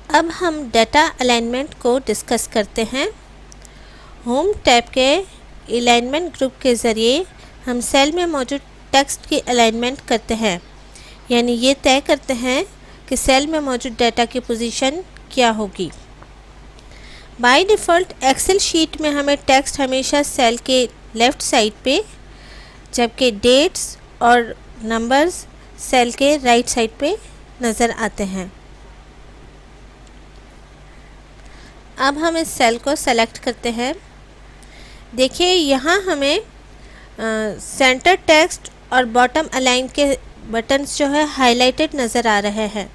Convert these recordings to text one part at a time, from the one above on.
अब हम data alignment को डिस्कस करते हैं। होम टैब के अलाइनमेंट ग्रुप के ज़रिए हम सेल में मौजूद टेक्स्ट की अलाइनमेंट करते हैं, यानी ये तय करते हैं कि सेल में मौजूद डाटा की पोजीशन क्या होगी। बाय डिफ़ॉल्ट एक्सेल शीट में हमें टेक्स्ट हमेशा सेल के लेफ़्ट साइड पे, जबकि डेट्स और नंबर्स सेल के राइट साइड पे नज़र आते हैं। अब हम इस सेल को सेलेक्ट करते हैं। देखिए यहाँ हमें सेंटर टेक्स्ट और बॉटम अलाइन के बटन्स जो है हाईलाइटेड नज़र आ रहे हैं।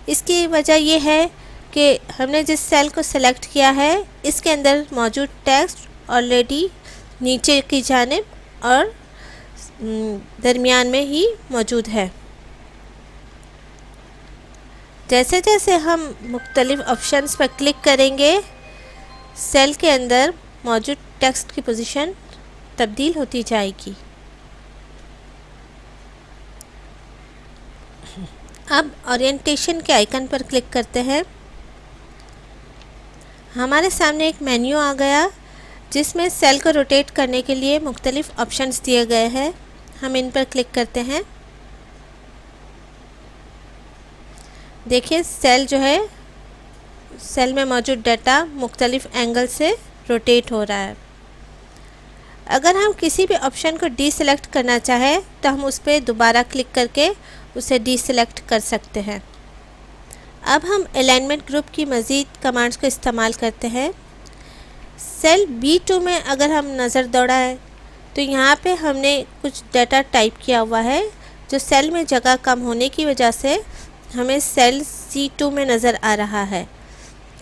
इसकी वजह यह है कि हमने जिस सेल को सेलेक्ट किया है इसके अंदर मौजूद टेक्स्ट ऑलरेडी नीचे की जानिब और दरमियान में ही मौजूद है। जैसे जैसे हम मुख्तलिफ ऑप्शंस पर क्लिक करेंगे सेल के अंदर मौजूद टेक्स्ट की पोजीशन तब्दील होती जाएगी। अब ओरिएंटेशन के आइकन पर क्लिक करते हैं। हमारे सामने एक मेन्यू आ गया जिसमें सेल को रोटेट करने के लिए मुख्तलिफ ऑप्शंस दिए गए हैं। हम इन पर क्लिक करते हैं। देखिए सेल जो है, सेल में मौजूद डाटा मुख्तलिफ एंगल से रोटेट हो रहा है। अगर हम किसी भी ऑप्शन को डीसेलेक्ट करना चाहें तो हम उस पर दोबारा क्लिक करके उसे डीसेलेक्ट कर सकते हैं। अब हम अलाइनमेंट ग्रुप की मज़ीद कमांड्स को इस्तेमाल करते हैं। सेल B2 में अगर हम नज़र दौड़ाएं तो यहाँ पे हमने कुछ डाटा टाइप किया हुआ है जो सेल में जगह कम होने की वजह से हमें सेल C2 में नज़र आ रहा है।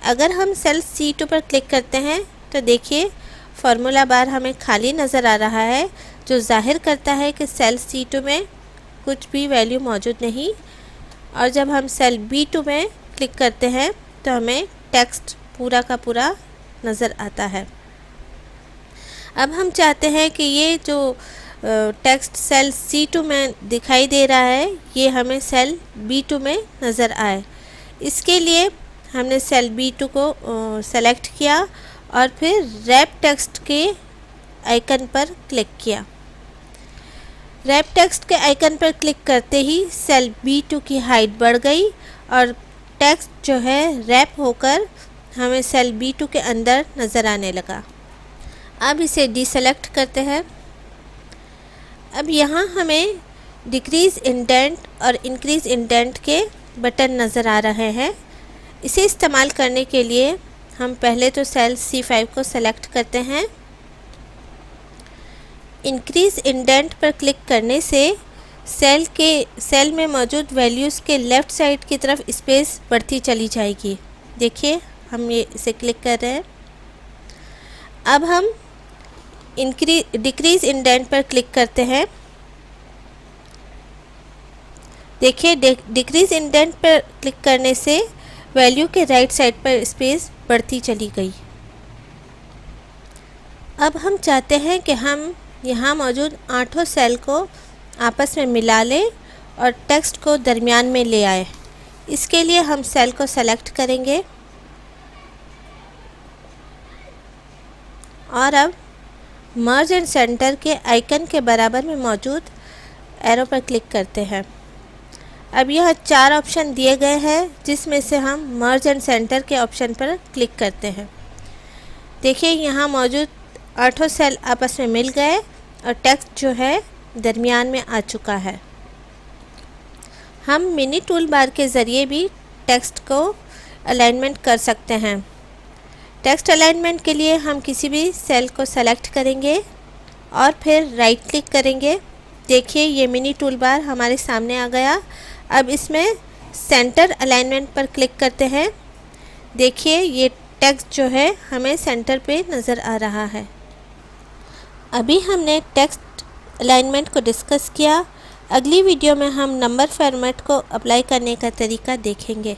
अगर हम सेल C2 पर क्लिक करते हैं तो देखिए फार्मूला बार हमें खाली नज़र आ रहा है, जो जाहिर करता है कि सेल C2 में कुछ भी वैल्यू मौजूद नहीं। और जब हम सेल B2 में क्लिक करते हैं तो हमें टेक्स्ट पूरा का पूरा नज़र आता है। अब हम चाहते हैं कि ये जो टेक्स्ट सेल C2 में दिखाई दे रहा है ये हमें सेल B2 में नज़र आए। इसके लिए हमने सेल B2 को सेलेक्ट किया और फिर रैप टेक्स्ट के आइकन पर क्लिक किया। रैप टेक्स्ट के आइकन पर क्लिक करते ही सेल B2 की हाइट बढ़ गई और टेक्स्ट जो है रैप होकर हमें सेल B2 के अंदर नज़र आने लगा। अब इसे डीसेलेक्ट करते हैं। अब यहाँ हमें डिक्रीज़ इंडेंट और इंक्रीज़ इंडेंट के बटन नज़र आ रहे हैं। इसे इस्तेमाल करने के लिए हम पहले तो सेल C5 को सेलेक्ट करते हैं। इंक्रीज़ इंडेंट पर क्लिक करने से सेल में मौजूद वैल्यूज़ के लेफ़्ट साइड की तरफ स्पेस बढ़ती चली जाएगी। देखिए हम इसे क्लिक कर रहे हैं। अब हम डिक्रीज़ इंडेंट पर क्लिक करते हैं। देखिए डिक्रीज़ इंडेंट पर क्लिक करने से वैल्यू के राइट साइड पर स्पेस बढ़ती चली गई। अब हम चाहते हैं कि हम यहाँ मौजूद 8 सेल को आपस में मिला लें और टेक्स्ट को दरमियान में ले आए। इसके लिए हम सेल को सेलेक्ट करेंगे और अब मर्ज एंड सेंटर के आइकन के बराबर में मौजूद एरो पर क्लिक करते हैं। अब यह 4 ऑप्शन दिए गए हैं जिसमें से हम मर्ज एंड सेंटर के ऑप्शन पर क्लिक करते हैं। देखिए यहाँ मौजूद 8 सेल आपस में मिल गए और टेक्स्ट जो है दरमियान में आ चुका है। हम मिनी टूल बार के ज़रिए भी टेक्स्ट को अलाइनमेंट कर सकते हैं। टेक्स्ट अलाइनमेंट के लिए हम किसी भी सेल को सेलेक्ट करेंगे और फिर राइट क्लिक करेंगे। देखिए ये मिनी टूल बार हमारे सामने आ गया। अब इसमें सेंटर अलाइनमेंट पर क्लिक करते हैं। देखिए ये टेक्स्ट जो है हमें सेंटर पे नज़र आ रहा है। अभी हमने टेक्स्ट अलाइनमेंट को डिस्कस किया। अगली वीडियो में हम नंबर फॉर्मेट को अप्लाई करने का तरीका देखेंगे।